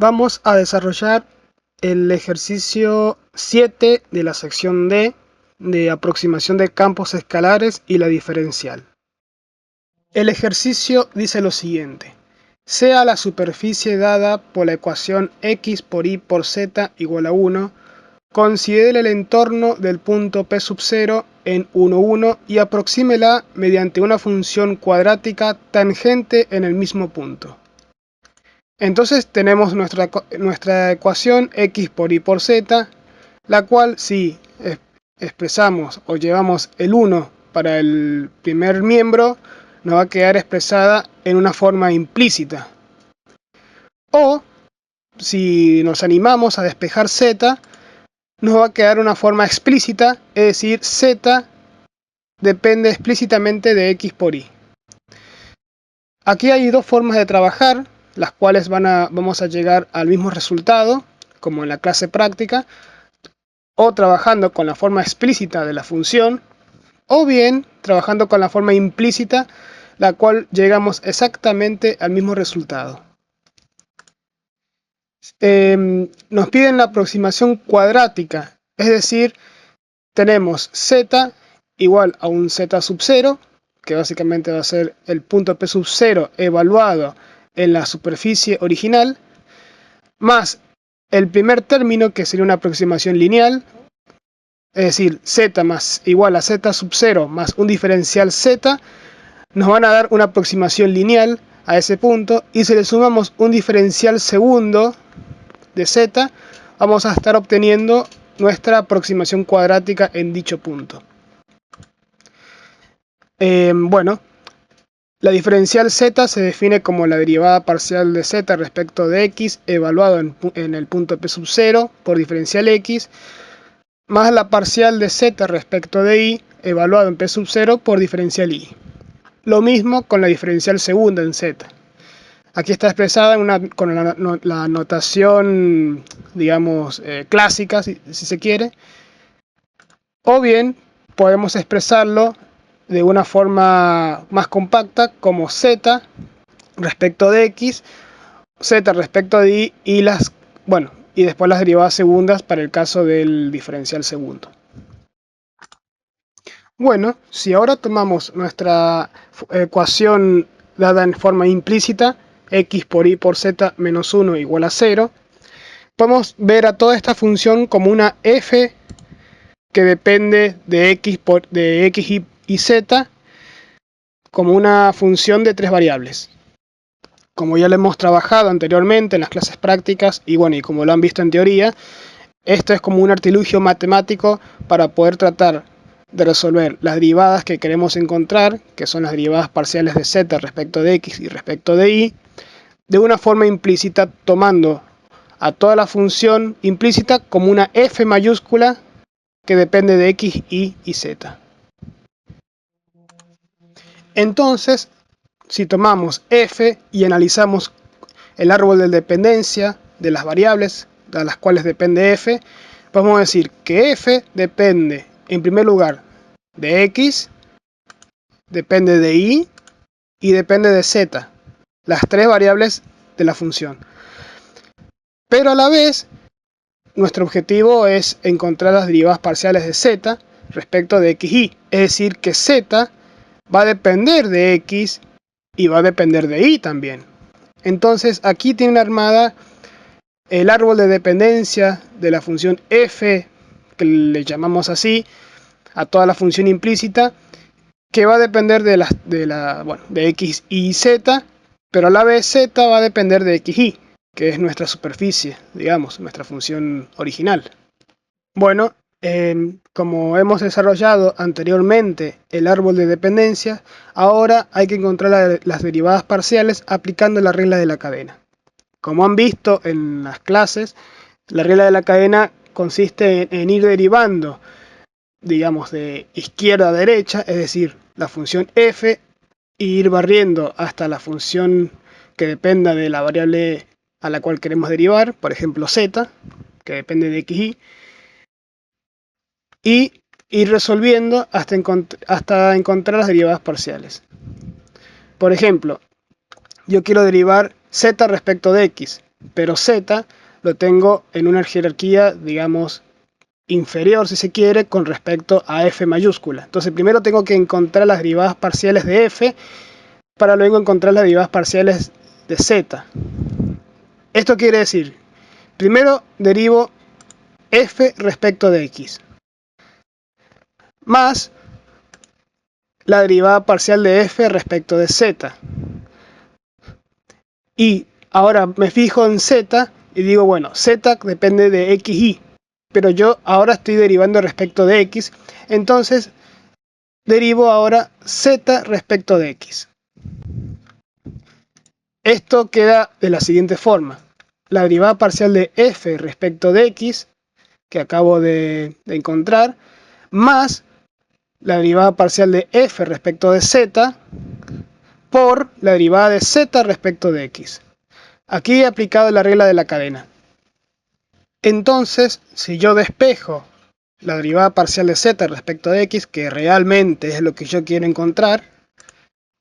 Vamos a desarrollar el ejercicio 7 de la sección D de aproximación de campos escalares y la diferencial. El ejercicio dice lo siguiente: sea la superficie dada por la ecuación x por y por z igual a 1, considere el entorno del punto P sub 0 en 1, 1 y aproxímela mediante una función cuadrática tangente en el mismo punto. Entonces tenemos nuestra ecuación x por y por z, la cual si expresamos o llevamos el 1 para el primer miembro, nos va a quedar expresada en una forma implícita. O si nos animamos a despejar z, nos va a quedar una forma explícita, es decir, z depende explícitamente de x por y. Aquí hay dos formas de trabajar, las cuales vamos a llegar al mismo resultado, como en la clase práctica, o trabajando con la forma explícita de la función, o bien trabajando con la forma implícita, la cual llegamos exactamente al mismo resultado. Nos piden la aproximación cuadrática, es decir, tenemos z igual a un z sub 0, que básicamente va a ser el punto P sub 0 evaluado en la superficie original, más el primer término, que sería una aproximación lineal, es decir, z más igual a z sub 0 más un diferencial z, nos van a dar una aproximación lineal a ese punto, y si le sumamos un diferencial segundo de z, vamos a estar obteniendo nuestra aproximación cuadrática en dicho punto. Bueno, la diferencial z se define como la derivada parcial de z respecto de x evaluado en el punto P sub 0 por diferencial x, más la parcial de z respecto de y evaluado en P sub 0 por diferencial y. Lo mismo con la diferencial segunda en z. Aquí está expresada con la notación, digamos, clásica, si se quiere. O bien podemos expresarlo de una forma más compacta como z respecto de x, z respecto de y y después las derivadas segundas para el caso del diferencial segundo. Bueno, si ahora tomamos nuestra ecuación dada en forma implícita, x por y por z menos 1 igual a 0, podemos ver a toda esta función como una f que depende de x y z, como una función de tres variables. Como ya lo hemos trabajado anteriormente en las clases prácticas y como lo han visto en teoría, esto es como un artilugio matemático para poder tratar de resolver las derivadas que queremos encontrar, que son las derivadas parciales de z respecto de x y respecto de y, de una forma implícita, tomando a toda la función implícita como una f mayúscula que depende de x, y z. Entonces, si tomamos f y analizamos el árbol de dependencia de las variables de las cuales depende f, podemos decir que f depende, en primer lugar, de x, depende de y depende de z, las tres variables de la función. Pero a la vez, nuestro objetivo es encontrar las derivadas parciales de z respecto de x, y. Es decir, que z va a depender de x y va a depender de y también. Entonces aquí tiene armada el árbol de dependencia de la función f, que le llamamos así a toda la función implícita, que va a depender de x y z, pero a la vez z va a depender de x, y, que es nuestra superficie, digamos, nuestra función original. Bueno, como hemos desarrollado anteriormente el árbol de dependencia, ahora hay que encontrar las derivadas parciales aplicando la regla de la cadena. Como han visto en las clases, la regla de la cadena consiste en ir derivando, digamos, de izquierda a derecha, es decir, la función f, e ir barriendo hasta la función que dependa de la variable a la cual queremos derivar, por ejemplo z, que depende de x, y ir resolviendo hasta encontrar las derivadas parciales. Por ejemplo, yo quiero derivar z respecto de x. pero z lo tengo en una jerarquía, digamos, inferior, si se quiere, con respecto a f mayúscula. Entonces primero tengo que encontrar las derivadas parciales de f para luego encontrar las derivadas parciales de z. Esto quiere decir, primero derivo f respecto de x, más la derivada parcial de f respecto de z. Y ahora me fijo en z y digo, bueno, z depende de x, y. Pero yo ahora estoy derivando respecto de x, entonces derivo ahora z respecto de x. Esto queda de la siguiente forma. La derivada parcial de f respecto de x, que acabo de encontrar, más la derivada parcial de f respecto de z, por la derivada de z respecto de x. Aquí he aplicado la regla de la cadena. Entonces, si yo despejo la derivada parcial de z respecto de x, que realmente es lo que yo quiero encontrar,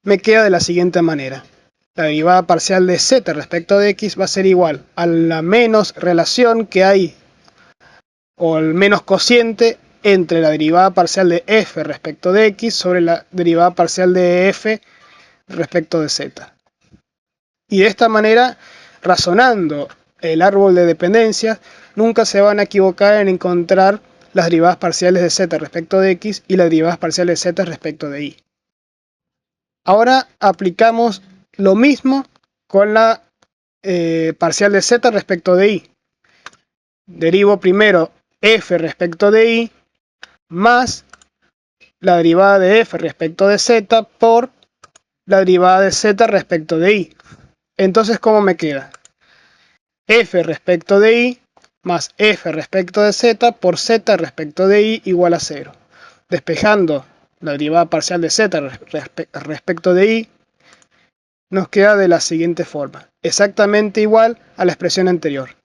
me queda de la siguiente manera. La derivada parcial de z respecto de x va a ser igual a la menos relación que hay, o el menos cociente, entre la derivada parcial de f respecto de x sobre la derivada parcial de f respecto de z. Y de esta manera, razonando el árbol de dependencias, nunca se van a equivocar en encontrar las derivadas parciales de z respecto de x y las derivadas parciales de z respecto de y. Ahora aplicamos lo mismo con la parcial de z respecto de y. Derivo primero f respecto de y más la derivada de f respecto de z por la derivada de z respecto de y. Entonces, ¿cómo me queda? F respecto de y más f respecto de z por z respecto de y igual a 0. Despejando la derivada parcial de z respecto de y, nos queda de la siguiente forma, exactamente igual a la expresión anterior.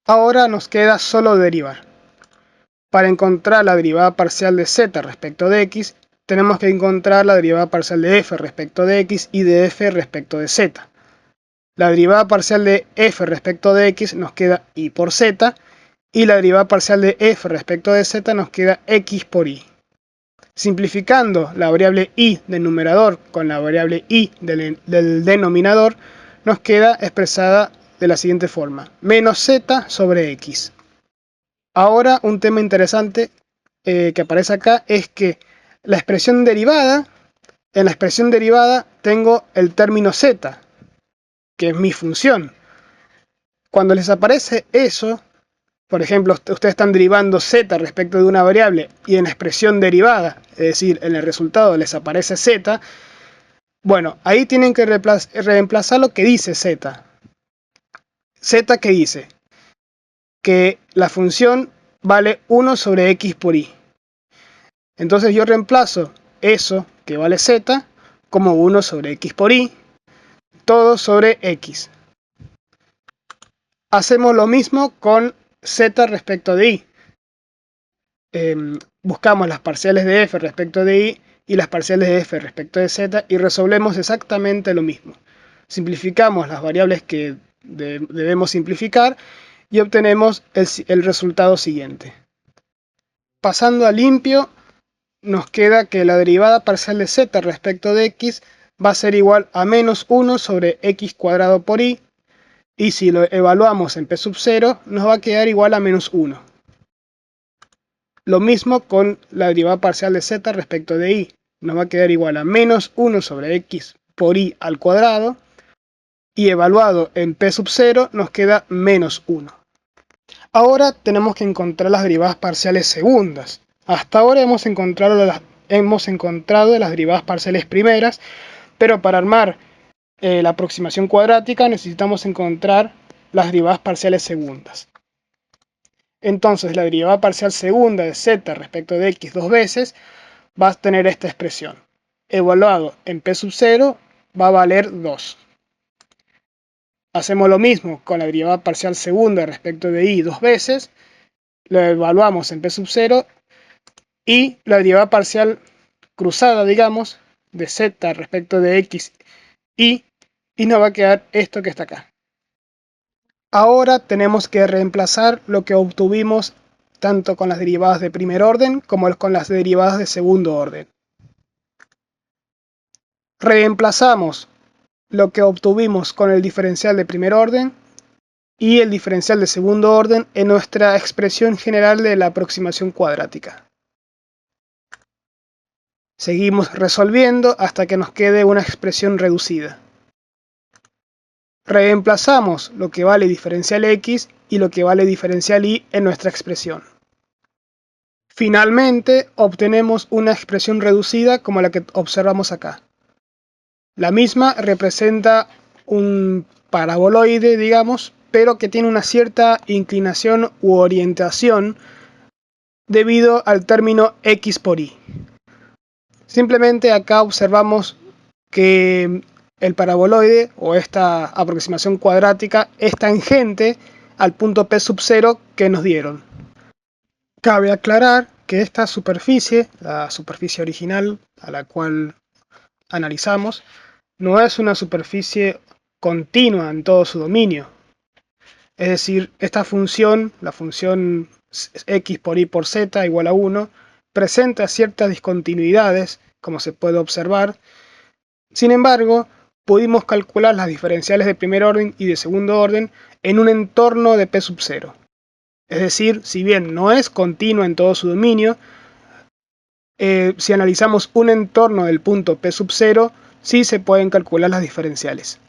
Ahora nos queda solo derivar. Para encontrar la derivada parcial de z respecto de x, tenemos que encontrar la derivada parcial de f respecto de x y de f respecto de z. La derivada parcial de f respecto de x nos queda y por z, y la derivada parcial de f respecto de z nos queda x por y. Simplificando la variable y del numerador con la variable y del denominador, nos queda expresada de la siguiente forma, menos z sobre x. Ahora un tema interesante que aparece acá es que la expresión derivada, en la expresión derivada tengo el término z, que es mi función. Cuando les aparece eso, por ejemplo, ustedes están derivando z respecto de una variable y en la expresión derivada, es decir, en el resultado les aparece z, bueno, ahí tienen que reemplazar lo que dice z. Z, ¿qué dice? Que la función vale 1 sobre x por y. Entonces yo reemplazo eso que vale z como 1 sobre x por y, todo sobre x. Hacemos lo mismo con z respecto de y. Buscamos las parciales de f respecto de y las parciales de f respecto de z y resolvemos exactamente lo mismo. Simplificamos las variables que debemos simplificar y obtenemos el resultado siguiente. Pasando a limpio, nos queda que la derivada parcial de z respecto de x va a ser igual a menos 1 sobre x cuadrado por y, y si lo evaluamos en p sub 0 nos va a quedar igual a menos 1. Lo mismo con la derivada parcial de z respecto de y, nos va a quedar igual a menos 1 sobre x por y al cuadrado, y evaluado en p sub 0 nos queda menos 1. Ahora tenemos que encontrar las derivadas parciales segundas. Hasta ahora hemos encontrado las derivadas parciales primeras, pero para armar la aproximación cuadrática necesitamos encontrar las derivadas parciales segundas. Entonces la derivada parcial segunda de z respecto de x dos veces va a tener esta expresión. Evaluado en p sub 0 va a valer 2. Hacemos lo mismo con la derivada parcial segunda respecto de y dos veces. Lo evaluamos en p sub 0 y la derivada parcial cruzada, digamos, de z respecto de x y nos va a quedar esto que está acá. Ahora tenemos que reemplazar lo que obtuvimos tanto con las derivadas de primer orden como con las derivadas de segundo orden. Reemplazamos lo que obtuvimos con el diferencial de primer orden y el diferencial de segundo orden en nuestra expresión general de la aproximación cuadrática. Seguimos resolviendo hasta que nos quede una expresión reducida. Reemplazamos lo que vale diferencial x y lo que vale diferencial y en nuestra expresión. Finalmente, obtenemos una expresión reducida como la que observamos acá. La misma representa un paraboloide, digamos, pero que tiene una cierta inclinación u orientación debido al término x por y. Simplemente acá observamos que el paraboloide o esta aproximación cuadrática es tangente al punto P sub 0 que nos dieron. Cabe aclarar que esta superficie, la superficie original a la cual analizamos, no es una superficie continua en todo su dominio. Es decir, esta función, la función x por y por z igual a 1, presenta ciertas discontinuidades, como se puede observar. Sin embargo, pudimos calcular las diferenciales de primer orden y de segundo orden en un entorno de P sub 0. Es decir, si bien no es continua en todo su dominio, si analizamos un entorno del punto P sub 0, sí se pueden calcular las diferenciales.